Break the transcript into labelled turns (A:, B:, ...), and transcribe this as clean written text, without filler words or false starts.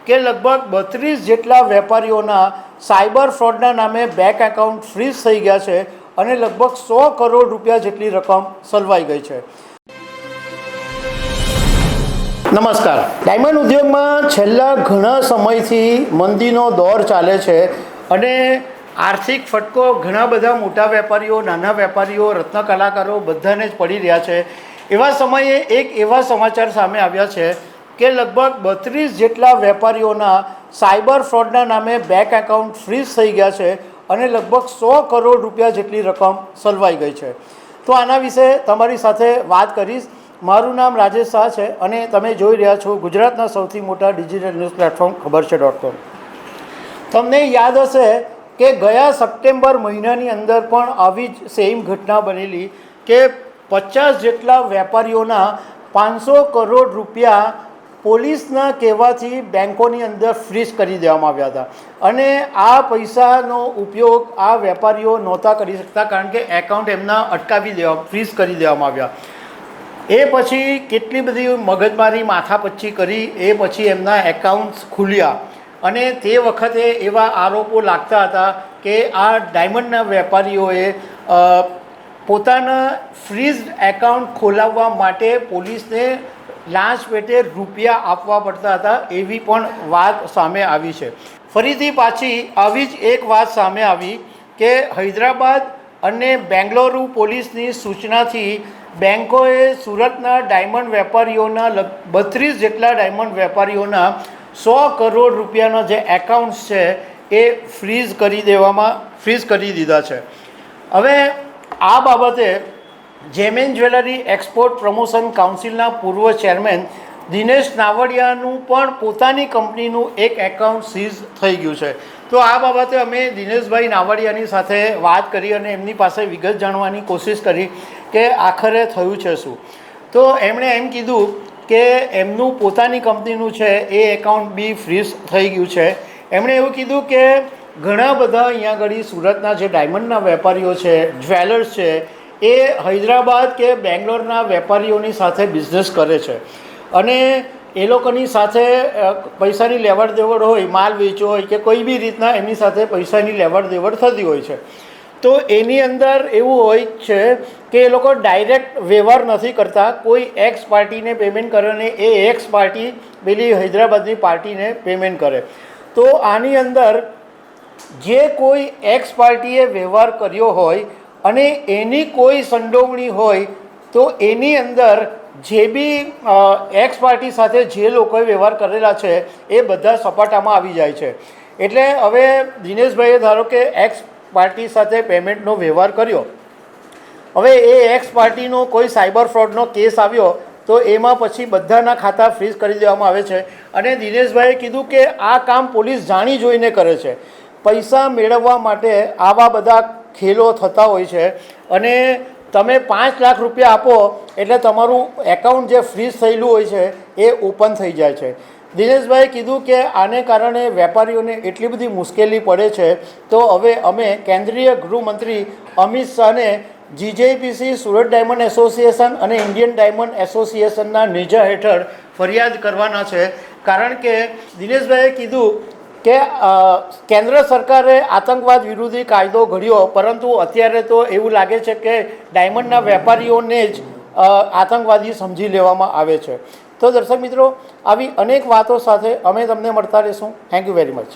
A: કે લગભગ 32 જેટલા વેપારીઓના સાયબર ફ્રોડના નામે બેંક એકાઉન્ટ ફ્રીઝ થઈ ગયા છે અને લગભગ 100 કરોડ રૂપિયા જેટલી રકમ સલવાઈ ગઈ છે। નમસ્કાર। ડાયમંડ ઉદ્યોગમાં છેલ્લા ઘણા સમયથી મંદીનો દોર ચાલે છે અને આર્થિક ફટકો ઘણા બધા મોટા વેપારીઓ, નાના વેપારીઓ, રત્ન કલાકારો બધાને જ પડી રહ્યા છે। એવા સમયે એક એવા સમાચાર સામે આવ્યા છે કે લગભગ 32 જેટલા વેપારીઓના સાયબર ફ્રોડના નામે બેંક એકાઉન્ટ ફ્રીઝ થઈ ગયા છે અને લગભગ 100 કરોડ રૂપિયા જેટલી રકમ સલવાઈ ગઈ છે। તો આના વિશે તમારી સાથે વાત કરીશ। મારું નામ રાજેશ શાહ છે અને તમે જોઈ રહ્યા છો ગુજરાતના સૌથી મોટા ડિજિટલ ન્યૂઝ પ્લેટફોર્મ ખબર છે.com। તમને યાદ હશે કે ગયા સપ્ટેમ્બર મહિનાની અંદર પણ આવી જ સેમ ઘટના બનેલી કે 50 જેટલા વેપારીઓના 500 કરોડ રૂપિયા પોલીસના કહેવાથી બેંકોની અંદર ફ્રીઝ કરી દેવામાં આવ્યા હતા અને આ પૈસાનો ઉપયોગ આ વેપારીઓ નહોતા કરી શકતા કારણ કે એકાઉન્ટ એમના ફ્રીઝ કરી દેવામાં આવ્યા। એ પછી કેટલી બધી મગજમારી માથાપચ્છી કરી એ પછી એમના એકાઉન્ટ્સ ખુલ્યા અને તે વખતે એવા આરોપો લાગતા હતા કે આ ડાયમંડના વેપારીઓએ પોતાના ફ્રીઝ એકાઉન્ટ ખોલાવવા માટે પોલીસને લાંચ પેટે રૂપિયા આપવા પડતા હતા એવી પણ વાત સામે આવી છે। ફરીથી પાછી આવી જ એક વાત સામે આવી કે હૈદરાબાદ અને બેંગલુરુ પોલીસની સૂચનાથી બેંકોએ સુરતના ડાયમંડ વેપારીઓના 32 જેટલા ડાયમંડ વેપારીઓના 100 કરોડ રૂપિયાના જે એકાઉન્ટ્સ છે એ ફ્રીઝ કરી દીધા છે। હવે આ બાબતે જેમેન જ્વેલરી એક્સપોર્ટ પ્રમોશન કાઉન્સિલના પૂર્વ ચેરમેન દિનેશ નાવડિયાનું પણ પોતાની કંપનીનું એક એકાઉન્ટ સીઝ થઈ ગયું છે। તો આ બાબતે અમે દિનેશભાઈ નાવડિયાની સાથે વાત કરી અને એમની પાસે વિગત જાણવાની કોશિશ કરી કે આખરે થયું છે શું। તો એમણે એમ કીધું કે એમનું પોતાની કંપનીનું છે એ એકાઉન્ટ બી ફ્રીઝ થઈ ગયું છે। એમણે એવું કીધું કે ઘણા બધા અહીંયા આગળ સુરતના જે ડાયમંડના વેપારીઓ છે, જ્વેલર્સ છે, એ હૈદરાબાદ કે બેંગ્લોરના વેપારીઓની સાથે બિઝનેસ કરે છે અને એ લોકોની સાથે પૈસાની લેવડ દેવડ હોય, માલ વેચવો હોય કે કોઈ બી રીતના એમની સાથે પૈસાની લેવડ દેવડ થતી હોય છે। તો એની અંદર એવું હોય છે કે એ લોકો ડાયરેક્ટ વ્યવહાર નથી કરતા, કોઈ એક્સ પાર્ટીને પેમેન્ટ કરે અને એ એક્સ પાર્ટી પેલી હૈદરાબાદની પાર્ટીને પેમેન્ટ કરે। તો આની અંદર જે કોઈ એક્સ પાર્ટીએ વ્યવહાર કર્યો હોય અને એની કોઈ સંડોવણી હોય તો એની અંદર જે બી એક્સ પાર્ટી સાથે જે લોકોએ વ્યવહાર કરેલા છે એ બધા સપાટામાં આવી જાય છે। એટલે હવે દિનેશભાઈએ ધારો કે એક્સ પાર્ટી સાથે પેમેન્ટનો વ્યવહાર કર્યો, હવે એ એક્સ પાર્ટીનો કોઈ સાયબર ફ્રોડનો કેસ આવ્યો તો એમાં પછી બધાના ખાતા ફ્રીઝ કરી દેવામાં આવે છે અને દિનેશભાઈએ કીધું કે આ કામ પોલીસ જાણી જોઈને કરે છે। પૈસા મેળવવા માટે આવા બધા ખેલો થતા હોય છે અને તમે 5 લાખ રૂપિયા આપો એટલે તમારું એકાઉન્ટ જે ફ્રીઝ થયેલું હોય છે એ ઓપન થઈ જાય છે। દિનેશભાઈએ કીધું કે આને કારણે વેપારીઓને એટલી બધી મુશ્કેલી પડે છે તો હવે અમે કેન્દ્રીય ગૃહમંત્રી અમિત શાહને જીજેપીસી, સુરત ડાયમંડ એસોસિએશન અને ઇન્ડિયન ડાયમંડ એસોસિએશનના નેજા હેઠળ ફરિયાદ કરવાના છે। કારણ કે દિનેશભાઈએ કીધું કે કેન્દ્ર સરકારે આતંકવાદ વિરોધી કાયદો ઘડ્યો પરંતુ અત્યારે તો એવું લાગે છે કે ડાયમંડના વેપારીઓને જ આતંકવાદી સમજી લેવામાં આવે છે। તો દર્શક મિત્રો, આવી અનેક વાતો સાથે અમે તમને મળતા રહીશું। Thank you very much.